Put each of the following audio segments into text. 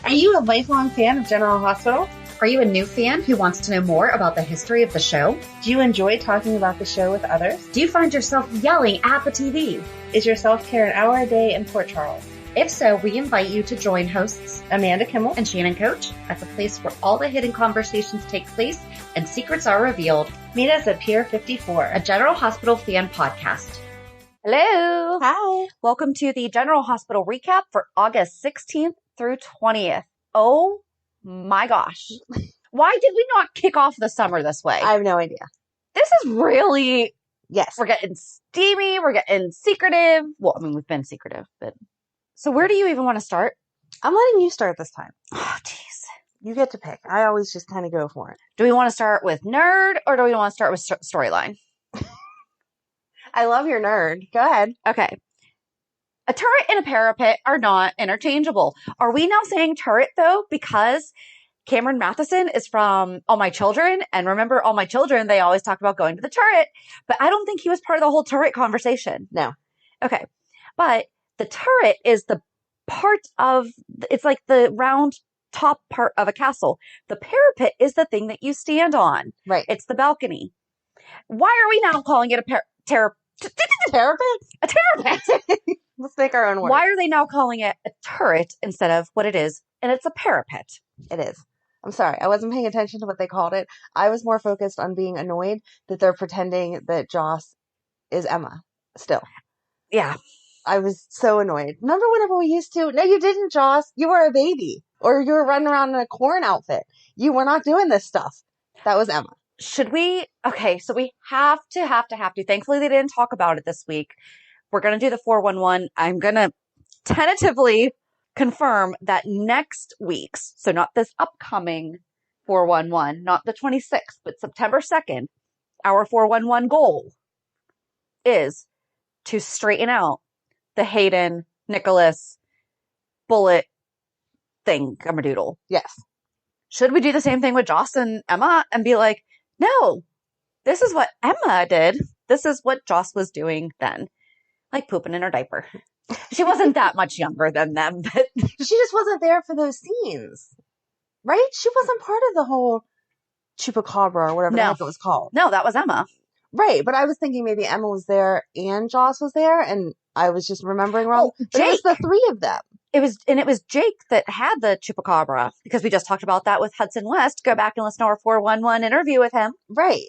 Are you a lifelong fan of General Hospital? Are you a new fan who wants to know more about the history of the show? Do you enjoy talking about the show with others? Do you find yourself yelling at the TV? Is your self-care an hour a day in Port Charles? If so, we invite you to join hosts Amanda Kimmel and Shannon Coach at the place where all the hidden conversations take place and secrets are revealed. Meet us at Pier 54, a General Hospital fan podcast. Hello. Hi. Welcome to the General Hospital recap for August 16th through 20th. Oh my gosh. Why did we not kick off the summer this way? I have no idea. This is really, Yes. we're getting steamy, we're getting secretive. Well, I mean, we've been secretive, but so where do you even want to start? I'm letting you start this time. Oh, jeez. You get to pick. I always just kind of go for it. Do we want to start with nerd or do we want to start with storyline? I love your nerd. Go ahead. Okay. A turret and a parapet are not interchangeable. Are we now saying turret, though, because Cameron Matheson is from All My Children? And remember, All My Children, they always talk about going to the turret. But I don't think he was part of the whole turret conversation. No. Okay. But the turret is the part of, it's like the round top part of a castle. The parapet is the thing that you stand on. Right. It's the balcony. Why are we now calling it a Parapet? A parapet? Let's make our own word. Why are they now calling it a turret instead of what it is? And it's a parapet. It is. I'm sorry. I wasn't paying attention to what they called it. I was more focused on being annoyed that they're pretending that Joss is Emma still. Yeah. I was so annoyed. Remember whenever we used to? No, you didn't, Joss. You were a baby. Or you were running around in a corn outfit. You were not doing this stuff. That was Emma. Should we? Okay, so we have to. Thankfully, they didn't talk about it this week. We're going to do the 411. I'm going to tentatively confirm that next week's, so not this upcoming 411, not the 26th, but September 2nd, our 411 goal is to straighten out the Hayden, Nicholas, Bullet thing, Gummadoodle. Yes. Should we do the same thing with Joss and Emma and be like, no, this is what Emma did. This is what Joss was doing then. Like pooping in her diaper. She wasn't that much younger than them, but She just wasn't there for those scenes. Right? She wasn't part of the whole chupacabra or whatever the heck it was called. No, that was Emma. Right. But I was thinking maybe Emma was there and Joss was there and I was just remembering wrong. Oh, but it was the three of them. It was Jake that had the chupacabra because we just talked about that with Hudson West. Go back and listen to our 411 interview with him. Right.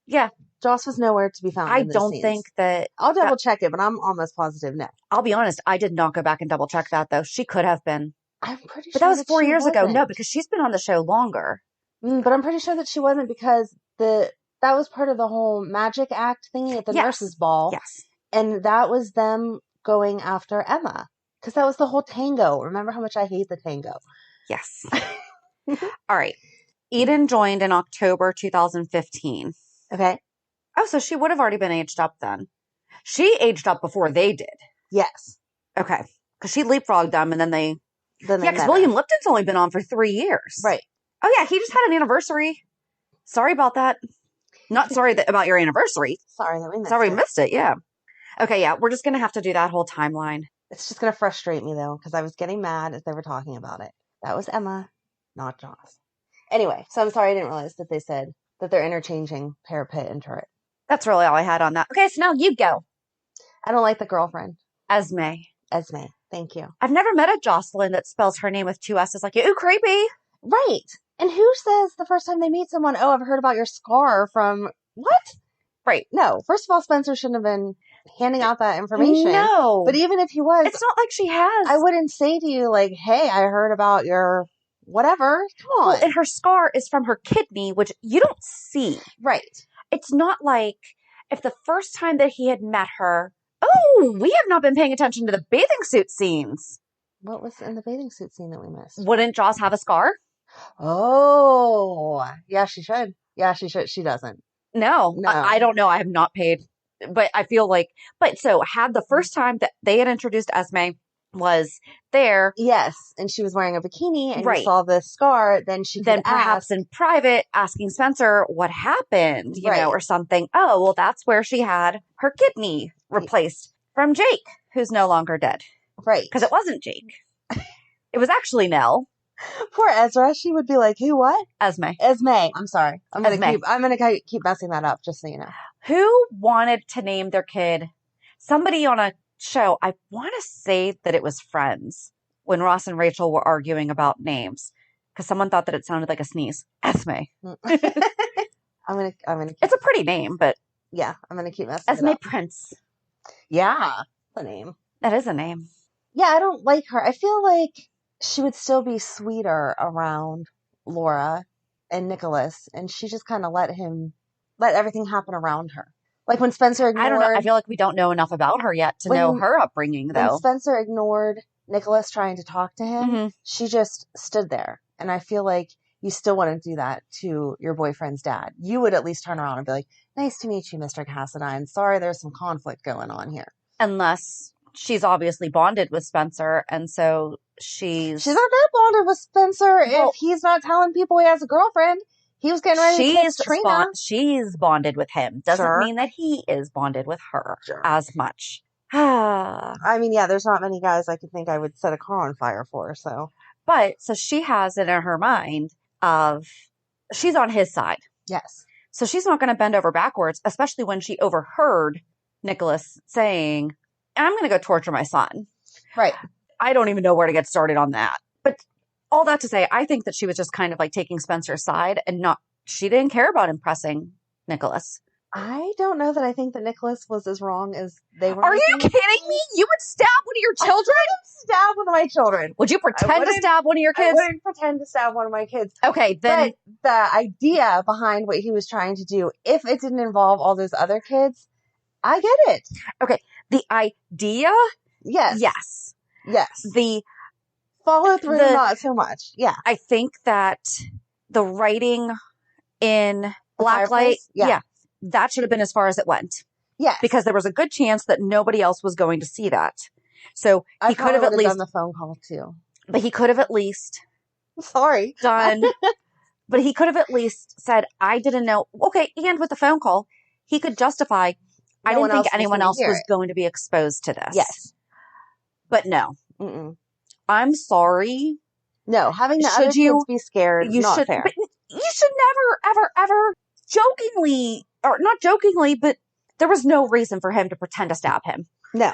Yeah. Joss was nowhere to be found. I in those don't scenes. think that. I'll double check it, but I'm almost positive no. I'll be honest. I did not go back and double check that though. She could have been. I'm pretty sure. But that was 4 years ago. wasn't. No, because she's been on the show longer. But I'm pretty sure that she wasn't because that was part of the whole magic act thingy at the Yes. nurses' ball. Yes. And that was them going after Emma. Because that was the whole tango. Remember how much I hate the tango? Yes. All right. Eden joined in October 2015. Okay. Oh, so she would have already been aged up then. She aged up before they did. Yes. Okay. Because she leapfrogged them and then they. Then they Yeah, because met William her. Lipton's only been on for 3 years. Right. Oh, yeah. He just had an anniversary. Sorry about that. Not sorry about your anniversary. Sorry that we missed Sorry it. we missed it. Yeah. Okay. Yeah. We're just going to have to do that whole timeline. It's just going to frustrate me, though, because I was getting mad as they were talking about it. That was Emma, not Joss. Anyway, so I'm sorry I didn't realize that they said that they're interchanging parapet and turret. That's really all I had on that. Okay. So now you go. I don't like the girlfriend. Esme. Esme. Thank you. I've never met a Jocelyn that spells her name with 2 S's like you. Ooh, creepy. Right. And who says the first time they meet someone, oh, I've heard about your scar from what? Right. No. First of all, Spencer shouldn't have been handing out that information. No. But even if he was, It's not like she has. I wouldn't say to you, like, hey, I heard about your whatever. Come on. Well, and her scar is from her kidney, which you don't see. Right. It's not like if the first time that he had met her, oh, we have not been paying attention to the bathing suit scenes. What was in the bathing suit scene that we missed? Wouldn't Joss have a scar? Oh, yeah, she should. Yeah, she should. She doesn't. No. No. I don't know. I have not paid. But I feel like, but so had the first time that they had introduced Esme was there. Yes, and she was wearing a bikini and Right. you saw the scar, then she could Then perhaps ask. in private asking Spencer what happened, you Right. know, or something. Oh, well, that's where she had her kidney replaced from Jake, who's no longer dead. Right. Because it wasn't Jake. It was actually Nell. Poor Ezra. She would be like, who, what? Esme. Esme. I'm sorry. I'm Esme. gonna keep messing that up, just so you know. Who wanted to name their kid? Somebody on a show. I want to say that it was Friends when Ross and Rachel were arguing about names because someone thought that it sounded like a sneeze. Esme. I'm gonna. It's a pretty name, but yeah, I'm gonna keep messing Esme it up. Prince. Yeah, the name. That is a name. Yeah, I don't like her. I feel like she would still be sweeter around Laura and Nicholas, and she just kind of let everything happen around her. Like when Spencer ignored. I don't know. I feel like we don't know enough about her yet to know her upbringing, though. When Spencer ignored Nicholas trying to talk to him, she just stood there. And I feel like you still wouldn't do that to your boyfriend's dad. You would at least turn around and be like, nice to meet you, Mr. Cassadine. Sorry, there's some conflict going on here. Unless she's obviously bonded with Spencer, and so she's not that bonded with Spencer if he's not telling people he has a girlfriend. He was getting ready to kiss Trina. She's bonded with him. Doesn't mean that he is bonded with her as much. I mean, yeah, there's not many guys I could think I would set a car on fire for, so. But, so she has it in her mind of, she's on his side. Yes. So she's not going to bend over backwards, especially when she overheard Nicholas saying, I'm going to go torture my son. Right. I don't even know where to get started on that. But all that to say, I think that she was just kind of like taking Spencer's side and she didn't care about impressing Nicholas. I don't know that I think that Nicholas was as wrong as they were. Are you kidding me? You would stab one of your children? I wouldn't stab one of my children. Would you pretend to stab one of your kids? I wouldn't pretend to stab one of my kids. Okay, then. But the idea behind what he was trying to do, if it didn't involve all those other kids, I get it. Okay, the idea? Yes. Yes. Yes. The follow through, not so much. Yeah. I think that the writing in Blacklight, that should have been as far as it went. Yes. Because there was a good chance that nobody else was going to see that. So he could have at least done the phone call too. But he could have at least done but he could have at least said, I didn't know. Okay, and with the phone call, he could justify I didn't think anyone else was going to be exposed to this. Yes. But no. Mm-mm. I'm sorry. No, having the other kids be scared is not fair. But you should never, ever jokingly, or not jokingly, but there was no reason for him to pretend to stab him. No.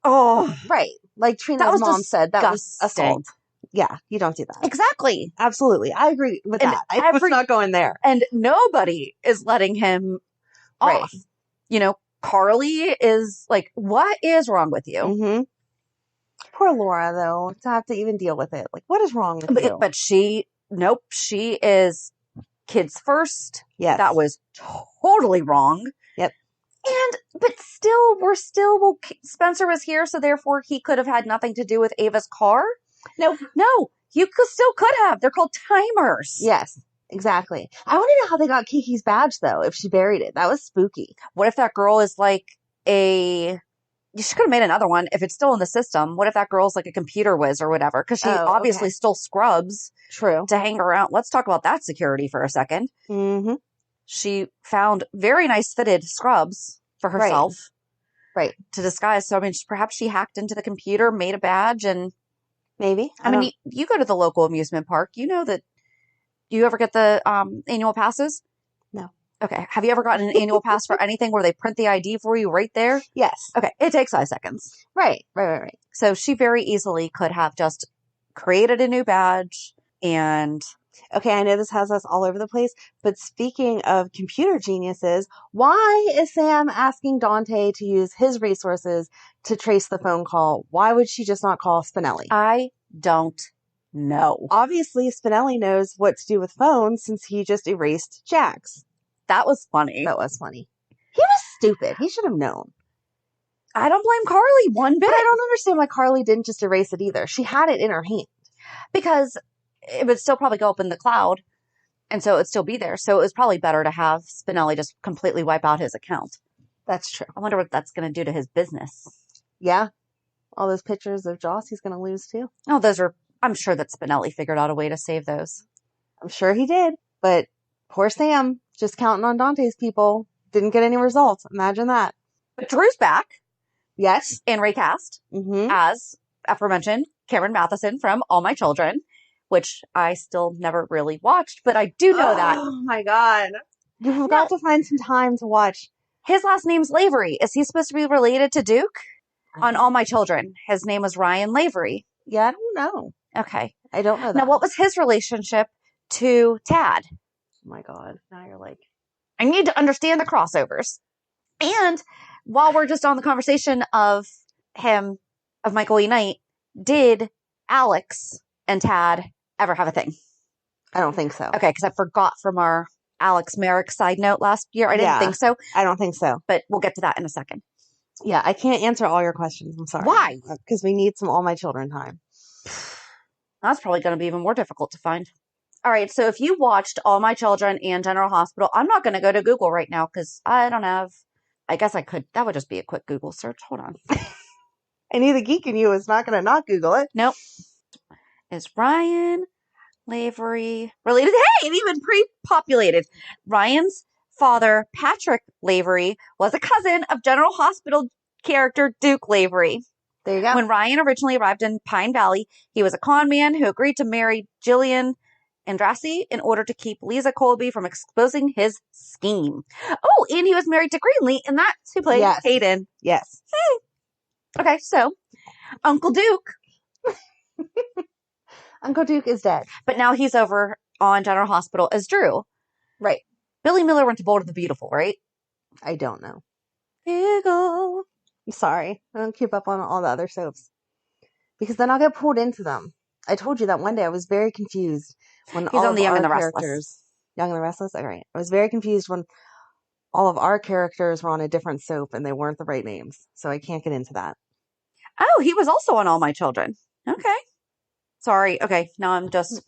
Right. Like Trina's mom said, that was assault. Yeah, you don't do that. Exactly. Absolutely. I agree with that. I was not going there. And nobody is letting him off. You know, Carly is like, what is wrong with you? Mm-hmm. Poor Laura, though, to have to even deal with it. Like, what is wrong with you? But she is kids first. Yes. That was totally wrong. Yep. But Spencer was here, so therefore he could have had nothing to do with Ava's car. No, you still could have. They're called timers. Yes, exactly. I want to know how they got Kiki's badge, though, if she buried it. That was spooky. What if that girl is like you should have made another one if it's still in the system. What if that girl's like a computer whiz or whatever? Because she obviously stole scrubs. True. To hang around. Let's talk about that security for a second. Mm-hmm. She found very nice fitted scrubs for herself. Right. To disguise. So, I mean, perhaps she hacked into the computer, made a badge, and... Maybe. I mean, you go to the local amusement park. You know that... You ever get the annual passes? No. Okay. Have you ever gotten an annual pass for anything where they print the ID for you right there? Yes. Okay. It takes 5 seconds. Right. So she very easily could have just created a new badge and... Okay, I know this has us all over the place, but speaking of computer geniuses, why is Sam asking Dante to use his resources to trace the phone call? Why would she just not call Spinelli? I don't know. Obviously, Spinelli knows what to do with phones since he just erased Jack's. That was funny. He was stupid. He should have known. I don't blame Carly one bit. But I don't understand why Carly didn't just erase it either. She had it in her hand. Because it would still probably go up in the cloud, and so it would still be there. So it was probably better to have Spinelli just completely wipe out his account. That's true. I wonder what that's going to do to his business. Yeah. All those pictures of Joss he's going to lose too. Oh, I'm sure that Spinelli figured out a way to save those. I'm sure he did. But poor Sam, just counting on Dante's people, didn't get any results. Imagine that. But Drew's back. Yes. And recast as aforementioned Cameron Matheson from All My Children, which I still never really watched, but I do know that. Oh my God. You forgot to find some time to watch. His last name's Lavery. Is he supposed to be related to Duke? On All My Children, his name was Ryan Lavery. Yeah, I don't know. Okay. I don't know that. Now, what was his relationship to Tad? Oh my God. Now you're like, I need to understand the crossovers. And while we're just on the conversation of Michael E. Knight, did Alex and Tad ever have a thing? I don't think so. Okay, because I forgot from our Alex Merrick side note last year. I didn't think so. I don't think so. But we'll get to that in a second. Yeah, I can't answer all your questions. I'm sorry. Why? Because we need some All My Children time. That's probably going to be even more difficult to find. All right, so if you watched All My Children and General Hospital, I'm not going to go to Google right now because I don't have... I guess I could. That would just be a quick Google search. Hold on. Any the geek in you is not going to not Google it. Nope. Is Ryan Lavery related? Hey, it even pre-populated. Ryan's father, Patrick Lavery, was a cousin of General Hospital character Duke Lavery. There you go. When Ryan originally arrived in Pine Valley, he was a con man who agreed to marry Jillian Andrassy in order to keep Lisa Colby from exposing his scheme. Oh, and he was married to Greenlee, and that's who played Hayden. Yes. Okay, so Uncle Duke. Uncle Duke is dead. But now he's over on General Hospital as Drew. Right. Billy Miller went to Bold and the Beautiful, right? I don't know. Giggle. I'm sorry. I don't keep up on all the other soaps. Because then I'll get pulled into them. I told you that one day I was very confused when He's all on of the Young our and the characters... Restless. Young and the Restless? All right. I was very confused when all of our characters were on a different soap and they weren't the right names. So I can't get into that. Oh, he was also on All My Children. Okay. Sorry. Okay. Now I'm just...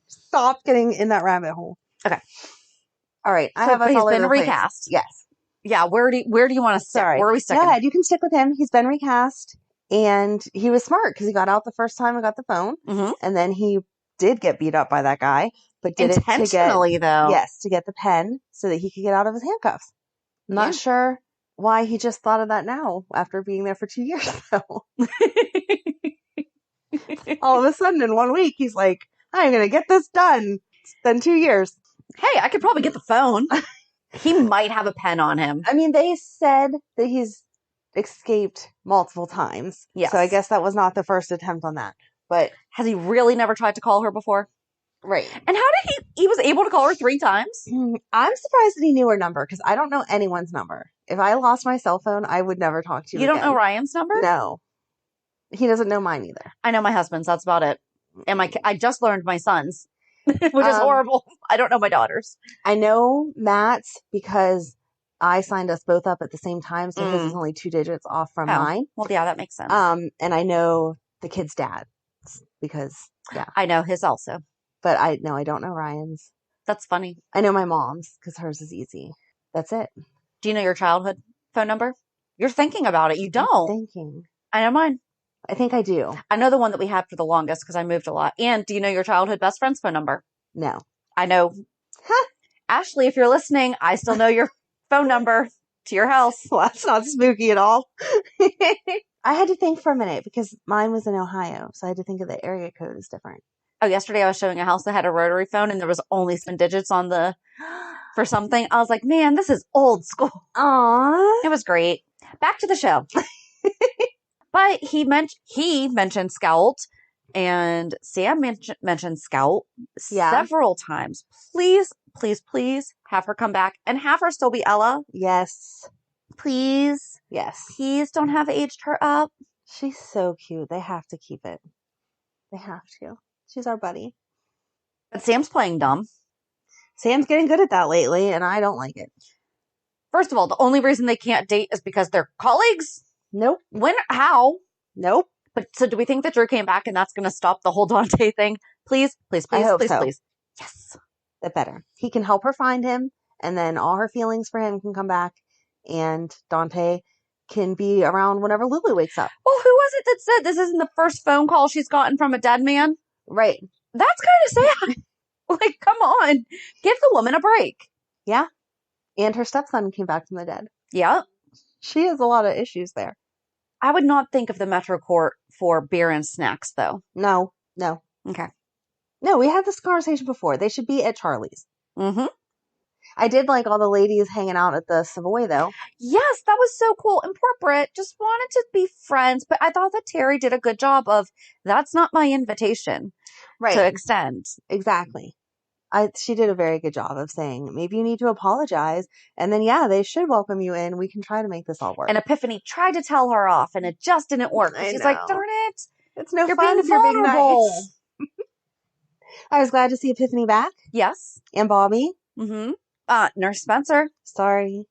Stop getting in that rabbit hole. Okay. All right. I So have us he's all over been the place. recast. Yes. Yeah. Where do you want to stick? Sorry. Where are we sticking? Go ahead. You can stick with him. He's been recast. And he was smart because he got out the first time and got the phone. Mm-hmm. And then he did get beat up by that guy. But did intentionally, it to get, though. Yes, to get the pen so that he could get out of his handcuffs. I'm not sure why he just thought of that now after being there for 2 years, though. All of a sudden, in 1 week, he's like, I'm going to get this done. It's been 2 years. Hey, I could probably get the phone. He might have a pen on him. I mean, they said that he's escaped multiple times. Yes. So I guess that was not the first attempt on that. But has he really never tried to call her before? Right. And how did he was able to call her 3 times? I'm surprised that he knew her number because I don't know anyone's number. If I lost my cell phone, I would never talk to you You again. don't know Ryan's number? No. He doesn't know mine either. I know my husband's. That's about it. And I just learned my son's, which is horrible. I don't know my daughter's. I know Matt's because I signed us both up at the same time, so his is only 2 digits off from mine. Well, yeah, that makes sense. And I know the kid's dad because, I know his also. But I don't know Ryan's. That's funny. I know my mom's because hers is easy. That's it. Do you know your childhood phone number? You're thinking about it. You don't. I'm thinking. I know mine. I think I do. I know the one that we had for the longest because I moved a lot. And do you know your childhood best friend's phone number? No. I know. Huh. Ashley, if you're listening, I still know your phone number to your house. Well, that's not spooky at all. I had to think for a minute because mine was in Ohio. So I had to think of the area code is different. Oh, yesterday I was showing a house that had a rotary phone and there was only 7 digits on for something. I was like, man, this is old school. Aww. It was great. Back to the show. But he mentioned Scout, and Sam mentioned Scout several times. Please, please, please have her come back and have her still be Ella. Yes. Please. Yes. Please don't have aged her up. She's so cute. They have to keep it. They have to. She's our buddy. But Sam's playing dumb. Sam's getting good at that lately, and I don't like it. First of all, the only reason they can't date is because they're colleagues? Nope. When? How? Nope. But so do we think that Drew came back and that's going to stop the whole Dante thing? Please, please, please, please, so. Please. Yes. That better. He can help her find him, and then all her feelings for him can come back, and Dante can be around whenever Lily wakes up. Well, who was it that said this isn't the first phone call she's gotten from a dead man? Right. That's kind of sad. Like, come on. Give the woman a break. Yeah. And her stepson came back from the dead. Yeah. She has a lot of issues there. I would not think of the Metro Court for beer and snacks, though. No. Okay. No, we had this conversation before. They should be at Charlie's. Mm-hmm. I did like all the ladies hanging out at the Savoy, though. Yes, that was so cool. And poor Britt just wanted to be friends, but I thought that Terry did a good job of, that's not my invitation to extend. Exactly. She did a very good job of saying, maybe you need to apologize. And then, they should welcome you in. We can try to make this all work. And Epiphany tried to tell her off, and it just didn't work. She's like, darn it. It's no fun if you're being nice. I was glad to see Epiphany back. Yes. And Bobby. Mm-hmm. Nurse Spencer. Sorry.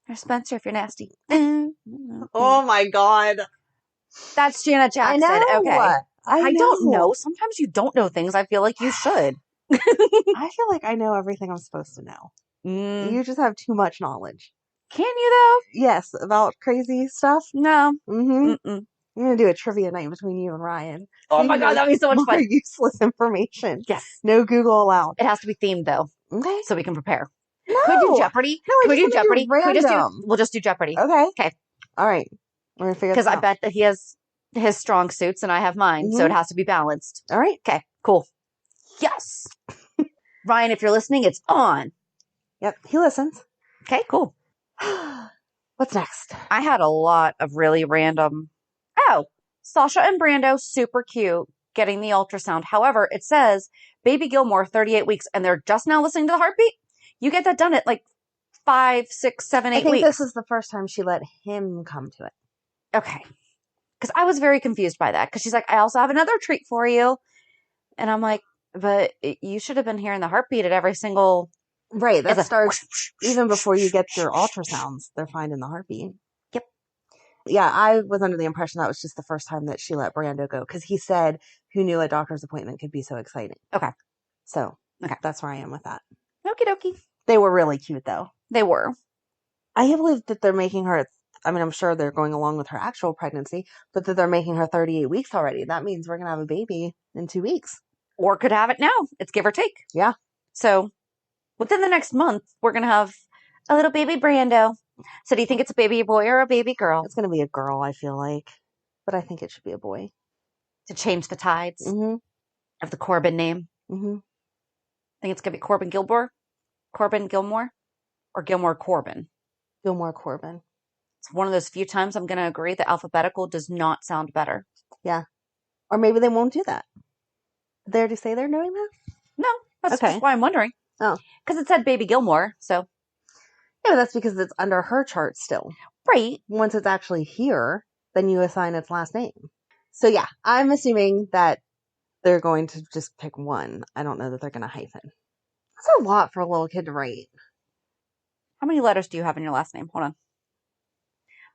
Nurse Spencer, if you're nasty. Oh, my God. That's Janet Jackson. I know. Okay. I don't know. Sometimes you don't know things. I feel like you should. I feel like I know everything I'm supposed to know. You just have too much knowledge. Can you, though? Yes. About crazy stuff? No. Mm-hmm. I'm going to do a trivia night between you and Ryan. Oh, my God. That'd be so much fun. Useless information. Yes. No Google allowed. It has to be themed, though. Okay. So we can prepare. No. Could we do Jeopardy? No, Could we do Jeopardy? Random. We'll just do Jeopardy. Okay. All right. We're going to figure this out. Because I bet that he has his strong suits and I have mine. So it has to be balanced. All right. Okay. Cool. Yes. Ryan, if you're listening, it's on. Yep. He listens. Okay, cool. What's next? I had a lot of really random. Oh, Sasha and Brando, super cute, getting the ultrasound. However, it says Baby Gilmore, 38 weeks, and they're just now listening to the heartbeat. You get that done at like 5, 6, 7, 8 weeks. I think this is the first time she let him come to it. Okay. Because I was very confused by that. Because she's like, I also have another treat for you. And I'm like, but you should have been hearing the heartbeat at every single... Right, that starts even before you get your ultrasounds. They're finding the heartbeat. Yep. Yeah, I was under the impression that was just the first time that she let Brando go. Because he said, who knew a doctor's appointment could be so exciting? Okay. So, that's where I am with that. Okie dokie. They were really cute, though. They were. I can't believe that they're making her... I mean, I'm sure they're going along with her actual pregnancy, but that they're making her 38 weeks already. That means we're going to have a baby in 2 weeks. Or could have it now. It's give or take. Yeah. So, within the next month, we're going to have a little baby Brando. So, do you think it's a baby boy or a baby girl? It's going to be a girl, I feel like. But I think it should be a boy. To change the tides of the Corbin name. Mm-hmm. I think it's going to be Corbin Gilmore? Corbin Gilmore? Or Gilmore Corbin? Gilmore Corbin. It's one of those few times I'm going to agree that alphabetical does not sound better. Yeah. Or maybe they won't do that. Did they already say they're doing that? No. That's just why I'm wondering. Oh. Because it said Baby Gilmore, so. Yeah, but that's because it's under her chart still. Right. Once it's actually here, then you assign its last name. So yeah, I'm assuming that they're going to just pick one. I don't know that they're going to hyphen. That's a lot for a little kid to write. How many letters do you have in your last name? Hold on.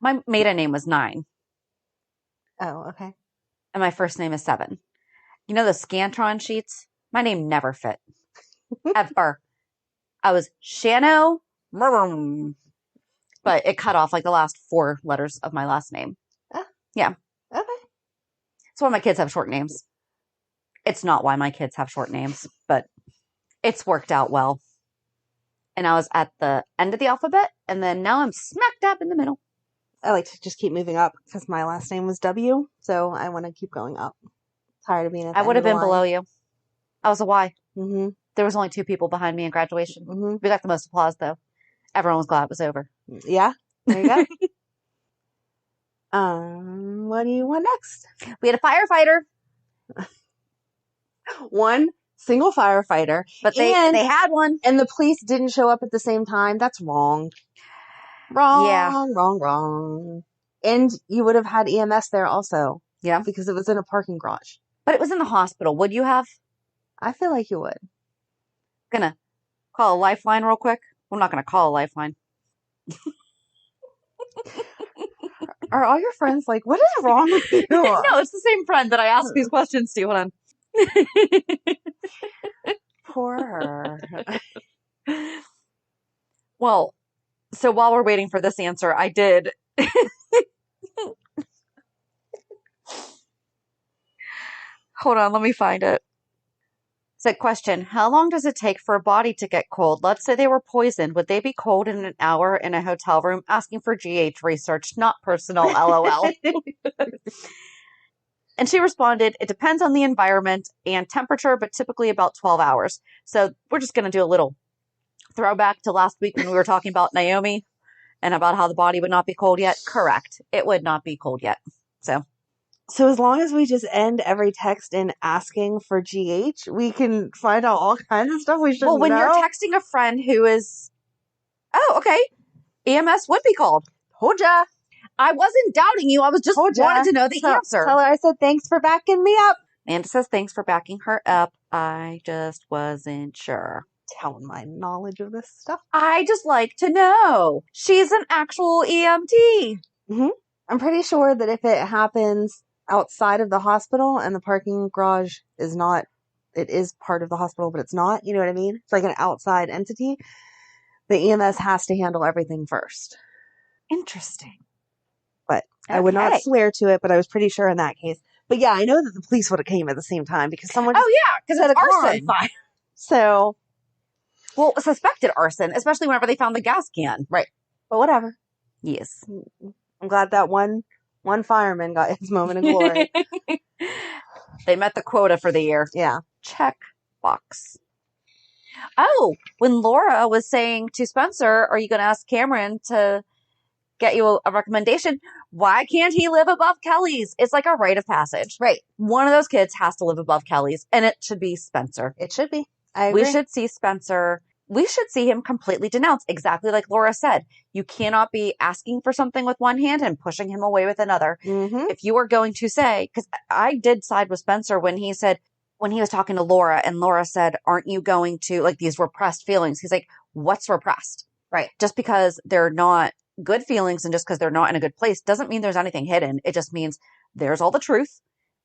My maiden name was 9. Oh, okay. And my first name is 7. You know the Scantron sheets? My name never fit. Ever. I was Shannon, but it cut off like the last 4 letters of my last name. Yeah. Okay. That's why my kids have short names. It's not why my kids have short names, but it's worked out well. And I was at the end of the alphabet, and then now I'm smack dab in the middle. I like to just keep moving up because my last name was W, so I want to keep going up. Tired of being at the I would have end been of the below line. you. I was a Y. Mm-hmm. There was only 2 people behind me in graduation. Mm-hmm. We got the most applause, though. Everyone was glad it was over. Yeah, there you go. What do you want next? We had a firefighter. One single firefighter. But they had one. And the police didn't show up at the same time. That's wrong. Wrong. Yeah. Wrong. And you would have had EMS there also. Yeah. Because it was in a parking garage. But it was in the hospital. Would you have? I feel like you would. Gonna call a lifeline real quick. I'm not gonna call a lifeline. Are all your friends like, what is wrong with you? No, it's the same friend that I ask these questions to. Hold on. Poor her. Well, so while we're waiting for this answer, I did. Hold on, let me find it. So question, how long does it take for a body to get cold? Let's say they were poisoned. Would they be cold in an hour in a hotel room? Asking for GH research, not personal, LOL. And she responded, it depends on the environment and temperature, but typically about 12 hours. So we're just going to do a little throwback to last week when we were talking about Naomi and about how the body would not be cold yet. Correct. It would not be cold yet. So as long as we just end every text in asking for GH, we can find out all kinds of stuff we should know. Well, when you're texting a friend who is, oh, okay, EMS would be called. Told ya. I wasn't doubting you. I was just wanted to know the answer. Tell her I said, thanks for backing me up. Amanda says, thanks for backing her up. I just wasn't sure. Telling my knowledge of this stuff. I just like to know. She's an actual EMT. Mm-hmm. I'm pretty sure that if it happens outside of the hospital and the parking garage is not, it is part of the hospital, but it's not, you know what I mean? It's like an outside entity. The EMS has to handle everything first. Interesting. But okay. I would not swear to it, but I was pretty sure in that case. But yeah, I know that the police would have came at the same time because someone just because set it's a car on fire. So, well, suspected arson, especially whenever they found the gas can. Right. But whatever. Yes. I'm glad that one fireman got his moment of glory. They met the quota for the year. Yeah. Check box. Oh, when Laura was saying to Spencer, are you going to ask Cameron to get you a recommendation? Why can't he live above Kelly's? It's like a rite of passage. Right. One of those kids has to live above Kelly's, and it should be Spencer. It should be. I agree. We should see Spencer. We should see him completely denounced, exactly like Laura said. You cannot be asking for something with one hand and pushing him away with another. Mm-hmm. If you are going to say, because I did side with Spencer when he was talking to Laura, and Laura said, aren't you going to, like, these repressed feelings? He's like, what's repressed? Right. Just because they're not good feelings and just because they're not in a good place doesn't mean there's anything hidden. It just means there's all the truth.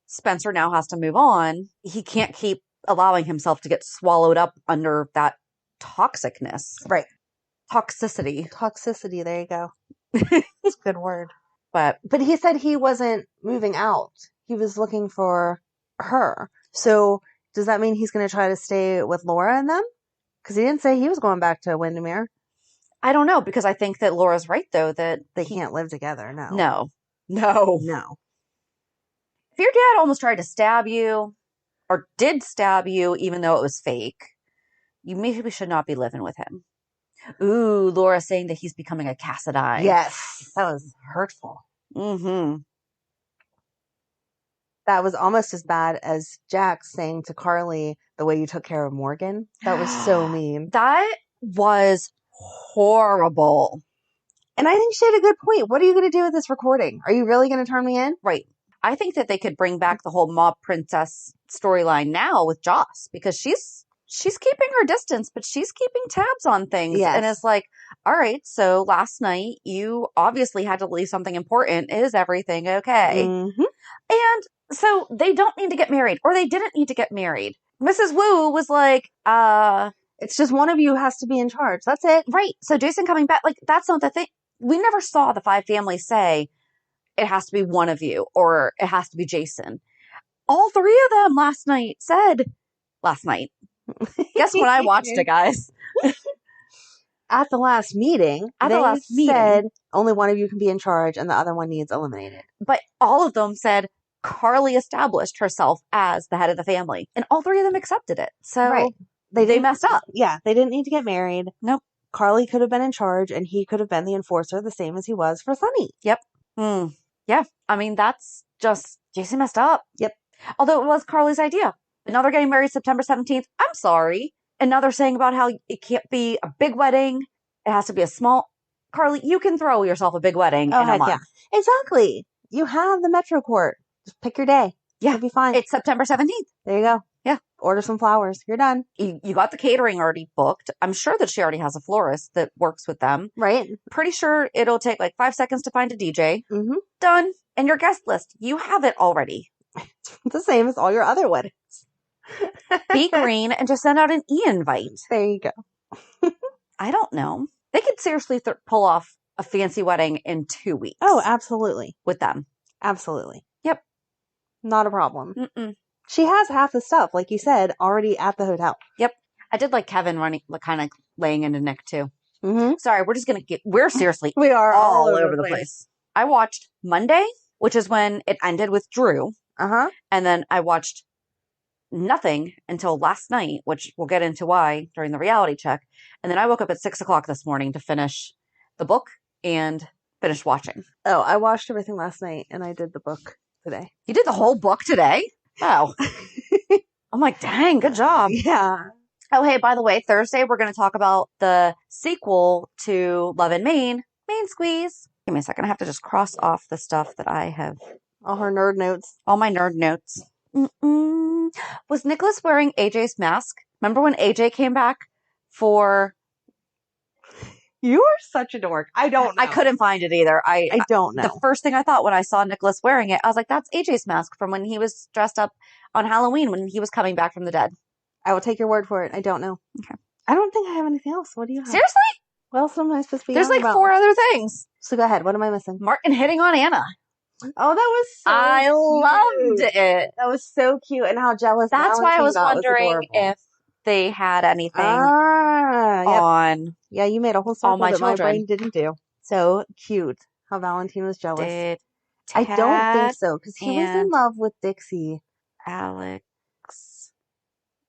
Spencer now has to move on. He can't keep allowing himself to get swallowed up under that toxicness. Right. Toxicity. Toxicity. There you go. It's a good word. But he said he wasn't moving out. He was looking for her. So does that mean he's going to try to stay with Laura and them? Because he didn't say he was going back to Windermere. I don't know, because I think that Laura's right, though, that they can't live together. No. If your dad almost tried to stab you or did stab you, even though it was fake, you maybe should not be living with him. Ooh, Laura saying that he's becoming a Cassadine. Yes. That was hurtful. Mm-hmm. That was almost as bad as Jack saying to Carly, the way you took care of Morgan. That was so mean. That was horrible. And I think she had a good point. What are you going to do with this recording? Are you really going to turn me in? Right. I think that they could bring back the whole mob princess storyline now with Joss, because she's keeping her distance, but she's keeping tabs on things. Yes. And it's like, all right, so last night you obviously had to leave something important. Is everything okay? Mm-hmm. And so they don't need to get married, or they didn't need to get married. Mrs. Wu was like, it's just one of you has to be in charge. That's it. Right. So Jason coming back, like, that's not the thing. We never saw the five families say it has to be one of you or it has to be Jason. All three of them last night. Guess when I watched it, guys? At the last meeting, they said only one of you can be in charge and the other one needs eliminated. But all of them said Carly established herself as the head of the family, and all three of them accepted it. So right. They messed up. Yeah, they didn't need to get married. Nope. Carly could have been in charge and he could have been the enforcer, the same as he was for Sunny. Yep. Yeah. I mean, that's just, Jason messed up. Yep. Although it was Carly's idea. But now they're getting married September 17th. I'm sorry. And now they're saying about how it can't be a big wedding. It has to be a small. Carly, you can throw yourself a big wedding in a month. Yeah. Exactly. You have the Metro Court. Just pick your day. Yeah. It'll be fine. It's September 17th. There you go. Yeah. Order some flowers. You're done. You got the catering already booked. I'm sure that she already has a florist that works with them. Right. Pretty sure it'll take like 5 seconds to find a DJ. Mm-hmm. Done. And your guest list, you have it already. It's the same as all your other weddings. Be green and just send out an e-invite. There you go. I don't know. They could seriously pull off a fancy wedding in 2 weeks. Oh, absolutely. With them. Absolutely. Yep. Not a problem. Mm-mm. She has half the stuff, like you said, already at the hotel. Yep. I did like Kevin running, kind of laying into Nick too. Mm-hmm. Sorry, we're seriously We are all over the place. I watched Monday, which is when it ended with Drew. Uh-huh. And then I watched nothing until last night, which we'll get into why during the reality check. And then I woke up at 6:00 this morning to finish the book and finish watching. Oh, I watched everything last night and I did the book today. You did the whole book today? Oh. I'm like, dang, good job. Yeah. Oh, hey, by the way, Thursday we're going to talk about the sequel to Love and Maine Squeeze. Give me a second. I have to just cross off the stuff that I have. All her nerd notes. All my nerd notes. Was Nicholas wearing AJ's mask? Remember when AJ came back for... You are such a dork. I don't know. I couldn't find it either. I don't know. The first thing I thought when I saw Nicholas wearing it, I was like, that's AJ's mask from when he was dressed up on Halloween when he was coming back from the dead. I will take your word for it. I don't know. Okay. I don't think I have anything else. What do you have? Seriously? What else am I supposed to be There's like about? 4 other things. So go ahead. What am I missing? Martin hitting on Anna. Oh, that was so I cute. loved it. That was so cute, and how jealous That's why I was Valentin got wondering adorable. if they had anything Yep. on Yeah, you made a whole circle all my that children. my brain didn't do. So cute how Valentin was jealous. Did I don't Tad think so, because he was in and love with Dixie. Alex.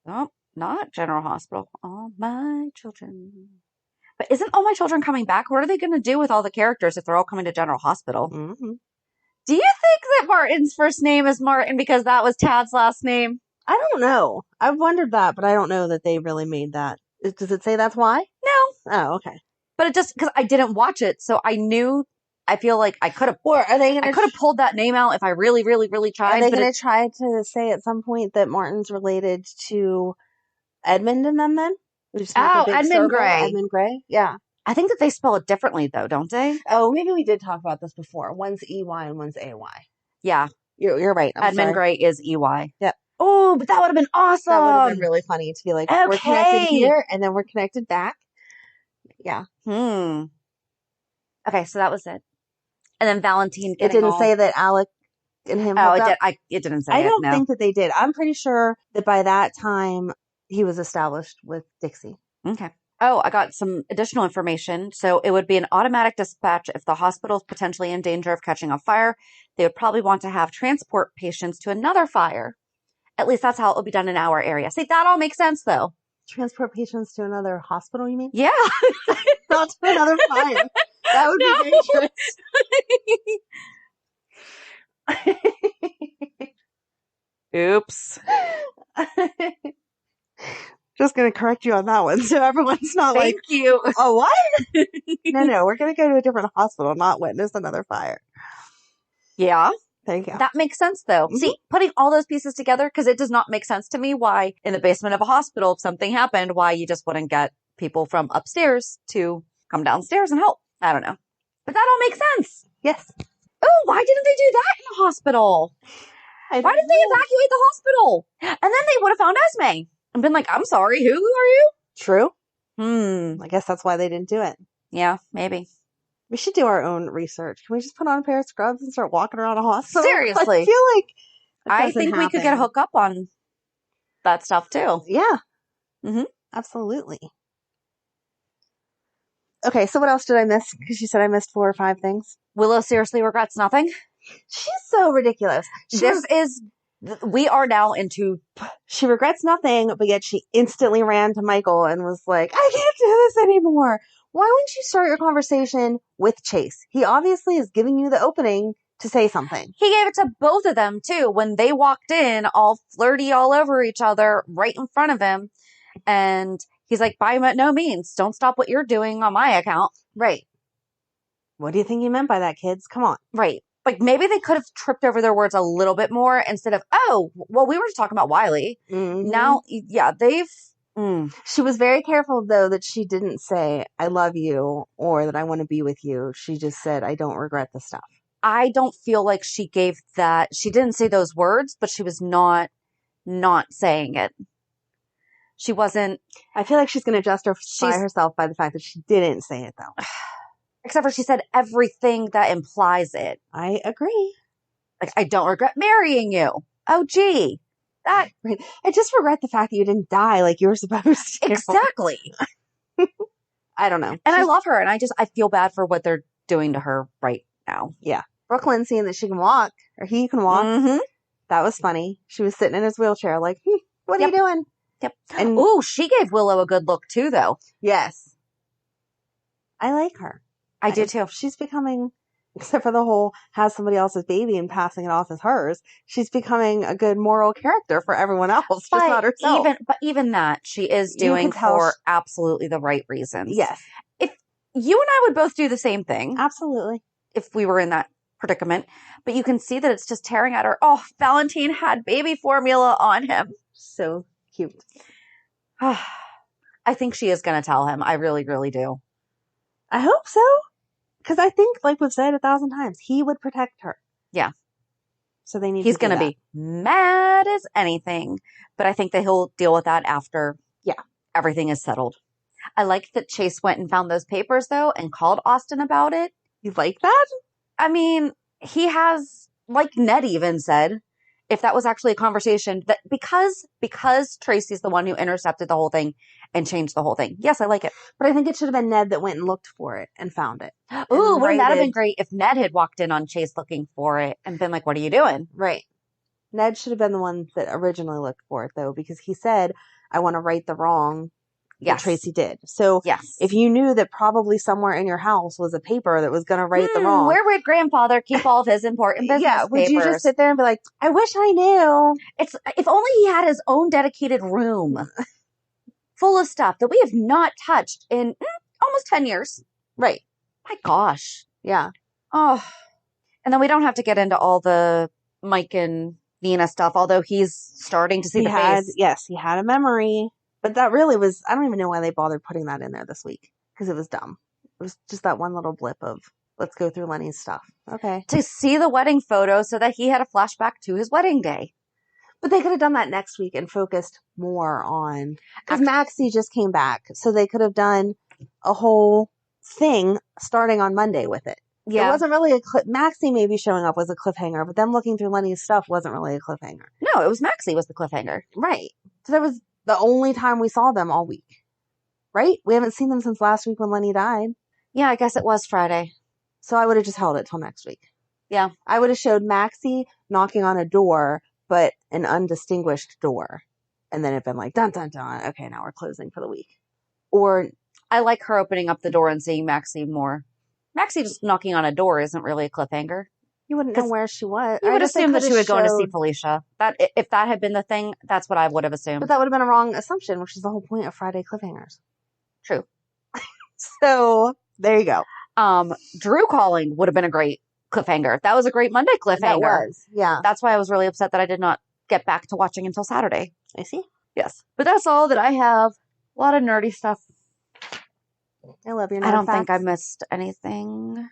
Oh, not General Hospital. All my children. But isn't All My Children coming back? What are they going to do with all the characters if they're all coming to General Hospital? Mm-hmm. Do you think that Martin's first name is Martin because that was Tad's last name? I don't know. I've wondered that, but I don't know that they really made that. Does it say that's why? No. Oh, okay. But it just, because I didn't watch it, so I knew, I feel like I could have, I could have pulled that name out if I really, really, really tried. Are they going to try to say at some point that Martin's related to Edmund and them then? Edmund Gray. Edmund Gray? Yeah. I think that they spell it differently though, don't they? Oh, maybe we did talk about this before. One's EY and one's AY. Yeah. You're right. Edmund Gray is EY. Yep. Oh, but that would have been awesome. That would have been really funny to be like, we're connected here and then we're connected back. Yeah. Okay, so that was it. And then Valentin It didn't say that Alec and him. Oh, it didn't say I it. don't No. think that they did. I'm pretty sure that by that time he was established with Dixie. Okay. Oh, I got some additional information. So it would be an automatic dispatch if the hospital is potentially in danger of catching on fire. They would probably want to have transport patients to another fire. At least that's how it would be done in our area. See, that all makes sense though. Transport patients to another hospital, you mean? Yeah. Not to another fire. That would be dangerous. Oops. Just going to correct you on that one, so everyone's not Thank you. Oh, what? No, we're going to go to a different hospital, not witness another fire. Yeah. There you go. That makes sense, though. Mm-hmm. See, putting all those pieces together, because it does not make sense to me why in the basement of a hospital, if something happened, why you just wouldn't get people from upstairs to come downstairs and help. I don't know. But that all makes sense. Yes. Oh, why didn't they do that in the hospital? Why didn't they evacuate the hospital? And then they would have found Esme and been like, I'm sorry, who are you? True. I guess that's why they didn't do it. Yeah, maybe. We should do our own research. Can we just put on a pair of scrubs and start walking around a hospital? Seriously. I feel like I think we could get a hook up on that stuff too. Yeah. Mm-hmm. Absolutely. Okay, so what else did I miss? Because you said I missed 4 or 5 things. Willow seriously regrets nothing. She's so ridiculous. We are now into... She regrets nothing, but yet she instantly ran to Michael and was like, I can't do this anymore. Why wouldn't you start your conversation with Chase? He obviously is giving you the opening to say something. He gave it to both of them, too, when they walked in all flirty all over each other right in front of him. And he's like, by no means, don't stop what you're doing on my account. Right. What do you think he meant by that, kids? Come on. Right. Like, maybe they could have tripped over their words a little bit more instead of, oh, well, we were just talking about Wiley. Mm-hmm. Now, yeah, they've... She was very careful, though, that she didn't say, I love you, or that I want to be with you. She just said, I don't regret the stuff. I don't feel like she gave that. She didn't say those words, but she was not saying it. She wasn't. I feel like she's going to justify herself by the fact that she didn't say it, though. Except for she said everything that implies it. I agree. Like, I don't regret marrying you. Oh, gee. That Right. I just regret the fact that you didn't die like you were supposed to. exactly. I don't know. And I love her, and I feel bad for what they're doing to her right now. Yeah. Brooklyn seeing that she can walk, or he can walk. Mm-hmm. That was funny. She was sitting in his wheelchair like, what are you doing? Yep. And ooh, she gave Willow a good look too, though. yes. I like her. I do too. She's becoming, except for the whole has somebody else's baby and passing it off as hers, she's becoming a good moral character for everyone else, just not herself. Even that, she is doing for absolutely the right reasons. Yes. If you and I would both do the same thing. Absolutely. If we were in that predicament. But you can see that it's just tearing at her. Oh, Valentin had baby formula on him. So cute. I think she is going to tell him. I really, really do. I hope so. Because I think, like we've said 1,000 times, he would protect her. Yeah. So they need He's to going to be mad as anything. But I think that he'll deal with that after everything is settled. I like that Chase went and found those papers, though, and called Austin about it. You like that? I mean, he has, like Ned even said, if that was actually a conversation, that because Tracy's the one who intercepted the whole thing and changed the whole thing. Yes, I like it. But I think it should have been Ned that went and looked for it and found it. Ooh, wouldn't that have been great if Ned had walked in on Chase looking for it and been like, what are you doing? Right. Ned should have been the one that originally looked for it, though, because he said, I want to right the wrong that Tracy did. So if you knew that probably somewhere in your house was a paper that was going to right the wrong. Where would grandfather keep all of his important business papers? Would you just sit there and be like, I wish I knew. It's if only he had his own dedicated room full of stuff that we have not touched in almost 10 years. Right. My gosh. Yeah. Oh. And then we don't have to get into all the Mike and Nina stuff, although he's starting to see the face. Yes, he had a memory. But that really was, I don't even know why they bothered putting that in there this week. Because it was dumb. It was just that one little blip of, let's go through Lenny's stuff. Okay. To see the wedding photo so that he had a flashback to his wedding day. But they could have done that next week and focused more on, because Maxie just came back. So they could have done a whole thing starting on Monday with it. Yeah. It wasn't really Maxie maybe showing up was a cliffhanger, but them looking through Lenny's stuff wasn't really a cliffhanger. No, it was Maxie was the cliffhanger. Right. So that was the only time we saw them all week. Right? We haven't seen them since last week when Lenny died. Yeah, I guess it was Friday. So I would have just held it till next week. Yeah. I would have showed Maxie knocking on a door, but an undistinguished door. And then it'd been like, dun, dun, dun. Okay, now we're closing for the week. Or I like her opening up the door and seeing Maxie more. Maxie just knocking on a door isn't really a cliffhanger. You wouldn't know where she was. You would assume that she would go in to see Felicia. That if that had been the thing, that's what I would have assumed. But that would have been a wrong assumption, which is the whole point of Friday cliffhangers. True. So there you go. Drew calling would have been a great cliffhanger. That was a great Monday cliffhanger. That was, yeah. That's why I was really upset that I did not get back to watching until Saturday. I see. Yes. But that's all that I have. A lot of nerdy stuff. I love your nerd I don't facts. think I missed anything.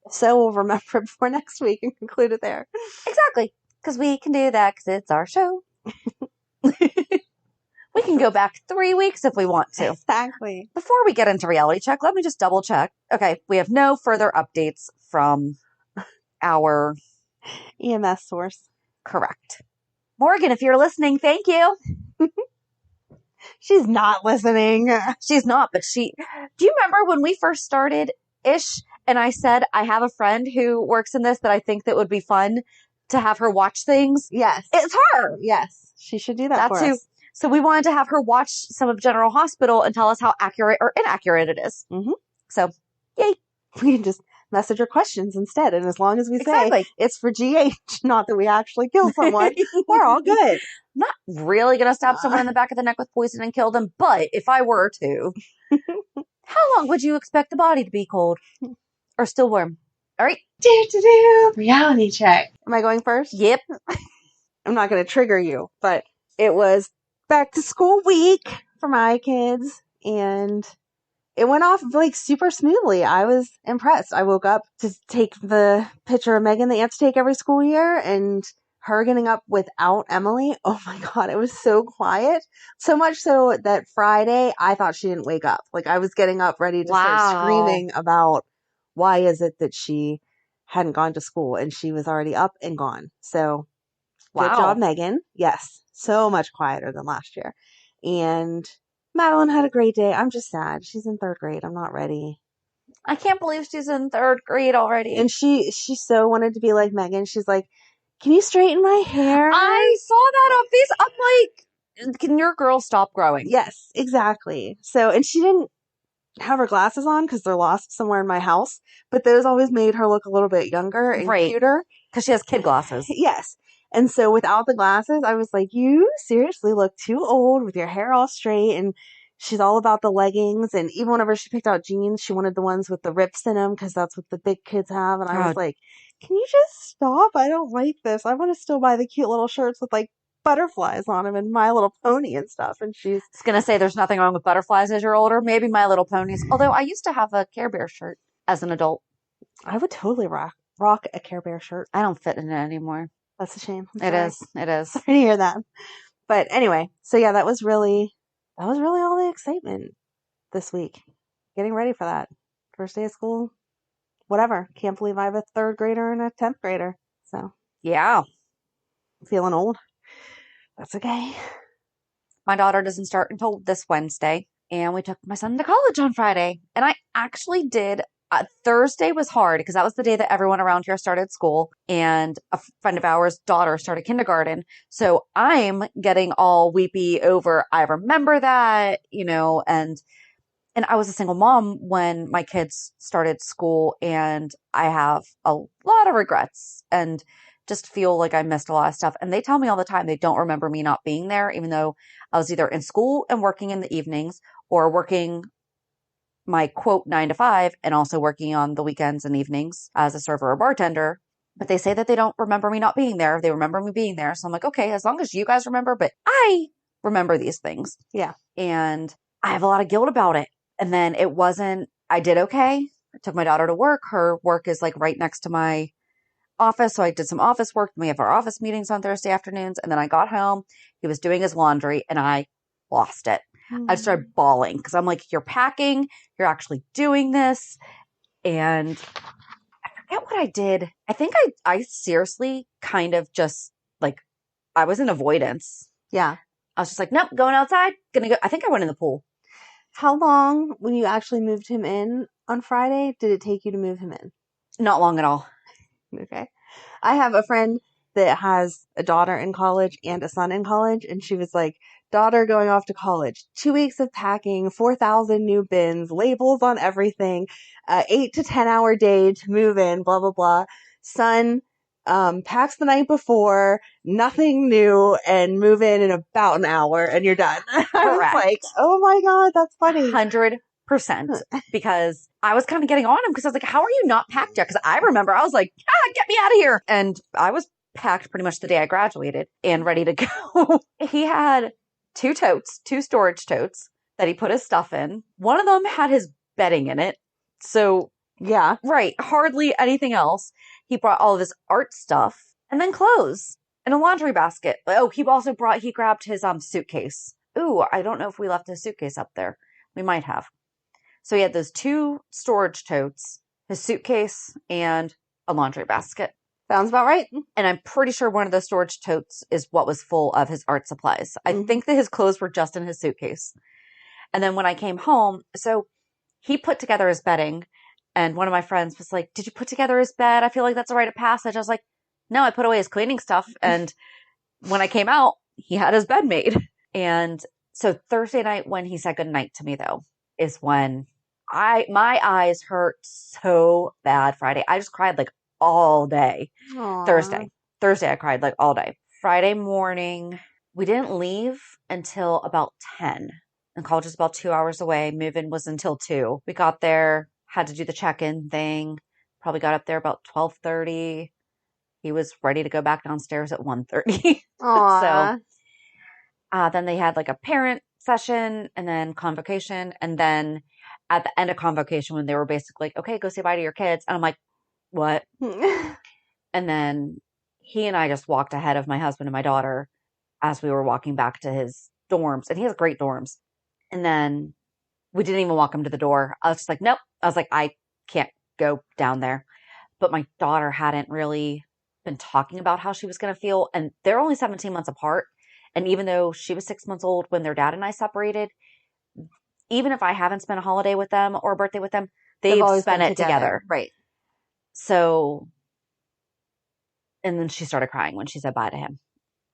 So we'll remember it before next week and conclude it there. Exactly. Because we can do that because it's our show. We can go back 3 weeks if we want to. Exactly. Before we get into reality check, let me just double check. Okay, we have no further updates from our EMS source. Correct. Morgan, if you're listening, thank you. She's not listening. She's not, but do you remember when we first started ish and I said, I have a friend who works in this that I think that would be fun to have her watch things? Yes. It's her. Yes. She should do that for us. So we wanted to have her watch some of General Hospital and tell us how accurate or inaccurate it is. Mm-hmm. So, yay. We can just message her questions instead. And as long as we say it's for GH, not that we actually kill someone, we're all good. I'm not really going to stab someone in the back of the neck with poison and kill them, but if I were to, how long would you expect the body to be cold or still warm? All right. Reality check. Am I going first? Yep. I'm not going to trigger you, but it was back to school week for my kids and it went off like super smoothly. I was impressed. I woke up to take the picture of Megan that you have to take every school year and her getting up without Emily. Oh my God, it was so quiet. So much so that Friday, I thought she didn't wake up. Like I was getting up ready to start screaming about why is it that she hadn't gone to school and she was already up and gone. So good job, Megan. Yes. So much quieter than last year. And Madeline had a great day. I'm just sad. She's in 3rd grade. I'm not ready. I can't believe she's in 3rd grade already. And she so wanted to be like Megan. She's like, can you straighten my hair? I saw that on Facebook. I'm like, can your girl stop growing? Yes, exactly. So, and she didn't have her glasses on because they're lost somewhere in my house, but those always made her look a little bit younger and cuter. Because she has kid glasses. Yes. And so without the glasses, I was like, you seriously look too old with your hair all straight. And she's all about the leggings. And even whenever she picked out jeans, she wanted the ones with the rips in them because that's what the big kids have. And I was like, can you just stop? I don't like this. I want to still buy the cute little shirts with like butterflies on them and My Little Pony and stuff. And she's going to say there's nothing wrong with butterflies as you're older. Maybe My Little Ponies. Although I used to have a Care Bear shirt as an adult. I would totally rock a Care Bear shirt. I don't fit in it anymore. That's a shame. It is. Sorry to hear that. But anyway, so yeah, that was really all the excitement this week. Getting ready for that. First day of school. Whatever. Can't believe I have a 3rd grader and a 10th grader. So yeah. Feeling old. That's okay. My daughter doesn't start until this Wednesday. And we took my son to college on Friday. And I actually did. Thursday was hard because that was the day that everyone around here started school, and a friend of ours' daughter started kindergarten. So I'm getting all weepy over, I remember that, and I was a single mom when my kids started school, and I have a lot of regrets and just feel like I missed a lot of stuff. And they tell me all the time they don't remember me not being there, even though I was either in school and working in the evenings or working my quote 9 to 5 and also working on the weekends and evenings as a server or bartender. But they say that they don't remember me not being there. They remember me being there. So I'm like, okay, as long as you guys remember, but I remember these things. Yeah. And I have a lot of guilt about it. And then I did okay. I took my daughter to work. Her work is like right next to my office. So I did some office work. We have our office meetings on Thursday afternoons. And then I got home. He was doing his laundry and I lost it. I started bawling because I'm like, you're packing, you're actually doing this. And I forget what I did. I think I seriously kind of just like, I was in avoidance. Yeah. I was just like, nope, going outside, gonna go. I think I went in the pool. How long, when you actually moved him in on Friday, did it take you to move him in? Not long at all. Okay. I have a friend that has a daughter in college and a son in college. And she was like, daughter going off to college, 2 weeks of packing, 4,000 new bins, labels on everything, 8 to 10 hour day to move in, blah, blah, blah. Son packs the night before, nothing new, and move in about an hour and you're done. I was like, oh my God, that's funny. 100%. Because I was kind of getting on him because I was like, how are you not packed yet? Because I remember I was like, get me out of here. And I was packed pretty much the day I graduated and ready to go. He had 2 storage totes that he put his stuff in. One of them had his bedding in it. So, yeah, right. Hardly anything else. He brought all of his art stuff and then clothes and a laundry basket. Oh, he grabbed his suitcase. Ooh, I don't know if we left his suitcase up there. We might have. So he had those 2 storage totes, his suitcase, and a laundry basket. Sounds about right. And I'm pretty sure one of the storage totes is what was full of his art supplies. I think that his clothes were just in his suitcase. And then when I came home, so he put together his bedding. And one of my friends was like, did you put together his bed? I feel like that's a rite of passage. I was like, no, I put away his cleaning stuff. And when I came out, he had his bed made. And so Thursday night when he said goodnight to me, though, is when my eyes hurt so bad Friday. I just cried like all day. Aww. Thursday I cried like all day. Friday morning, we didn't leave until about 10. And college is about 2 hours away. Move-in was until 2. We got there, had to do the check-in thing. Probably got up there about 12:30. He was ready to go back downstairs at 1:30. So then they had like a parent session and then convocation. And then at the end of convocation, when they were basically like, okay, go say bye to your kids. And I'm like, what? And then he and I just walked ahead of my husband and my daughter as we were walking back to his dorms. And he has great dorms. And then we didn't even walk him to the door. I was just like, nope. I was like, I can't go down there. But my daughter hadn't really been talking about how she was going to feel. And they're only 17 months apart. And even though she was 6 months old when their dad and I separated, even if I haven't spent a holiday with them or a birthday with them, they've always spent been it together. Right. So, and then she started crying when she said bye to him.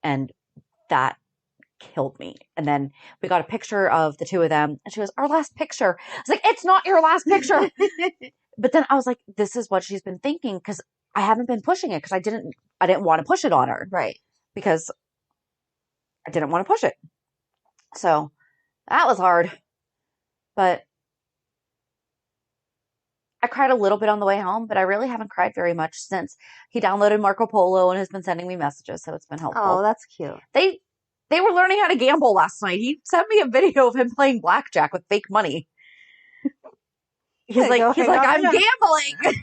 And that killed me. And then we got a picture of the two of them and she goes, our last picture. I was like, it's not your last picture. But then I was like, this is what she's been thinking because I haven't been pushing it because I didn't want to push it on her. Right. Because I didn't want to push it. So that was hard. But I cried a little bit on the way home, but I really haven't cried very much since he downloaded Marco Polo and has been sending me messages. So it's been helpful. Oh, that's cute. They were learning how to gamble last night. He sent me a video of him playing blackjack with fake money. He's like, I'm gambling.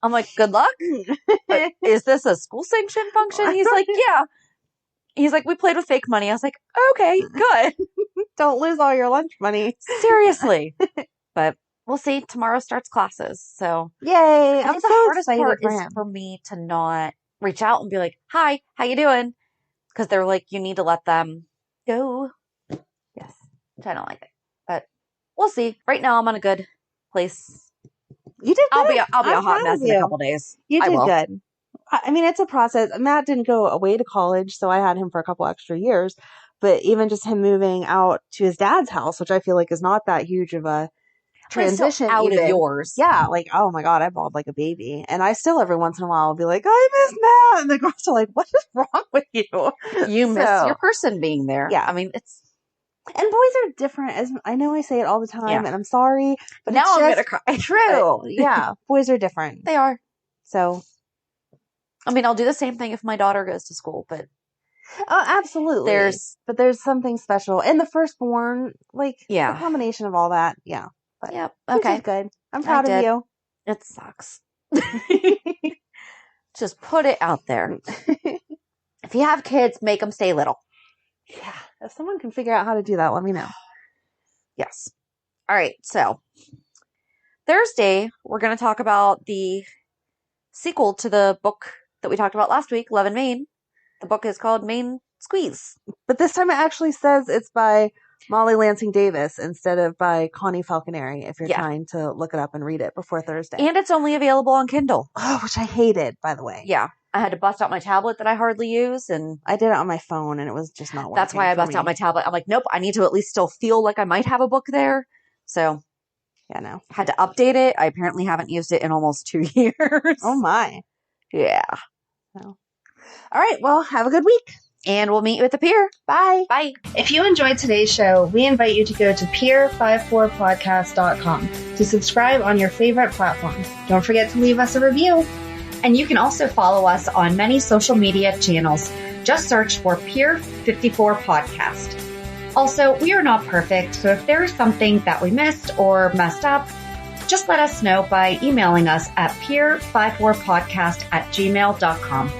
I'm like, good luck. Is this a school sanctioned function? He's like, yeah. He's like, we played with fake money. I was like, okay, good. Don't lose all your lunch money. Seriously. But we'll see. Tomorrow starts classes. So yay. I think the hardest part is for me to not reach out and be like, hi, how you doing? Because they're like, you need to let them go. Yes. Which I don't like it. But we'll see. Right now I'm on a good place. You did good. I'll be a hot mess in a couple days. You did good. I mean, it's a process. Matt didn't go away to college, so I had him for a couple extra years. But even just him moving out to his dad's house, which I feel like is not that huge of a transition. Out of yours. Yeah, like, oh my God, I bawled like a baby. And I still every once in a while will be like, I miss Matt. And the girls are like, what is wrong with you? You miss your person being there. Yeah. I mean, it's... And boys are different. As I know I say it all the time, and I'm sorry. But now it's I'm just going to cry. true. Yeah, boys are different. They are. So... I mean, I'll do the same thing if my daughter goes to school, but... Oh, absolutely. There's something special. And the firstborn, like, the combination of all that, yeah. But yep. Okay. Good. I'm proud of you. It sucks. Just put it out there. If you have kids, make them stay little. Yeah. If someone can figure out how to do that, let me know. Yes. All right. So, Thursday, we're going to talk about the sequel to the book that we talked about last week, Love in Maine. The book is called Maine Squeeze. But this time it actually says it's by Molly Lansing Davis instead of by Connie Falconeri if you're trying to look it up and read it before Thursday. And it's only available on Kindle. Oh, which I hated, by the way. Yeah. I had to bust out my tablet that I hardly use. And I did it on my phone and it was just not working. That's why I bust out my tablet. I'm like, nope, I need to at least still feel like I might have a book there. So... yeah, no. Had to update it. I apparently haven't used it in almost 2 years. Oh, my. Yeah. So. All right. Well, have a good week. And we'll meet you at the pier. Bye. Bye. If you enjoyed today's show, we invite you to go to pier54podcast.com to subscribe on your favorite platform. Don't forget to leave us a review. And you can also follow us on many social media channels. Just search for Pier 54 Podcast. Also, we are not perfect, so if there is something that we missed or messed up, just let us know by emailing us at pier54podcast@gmail.com.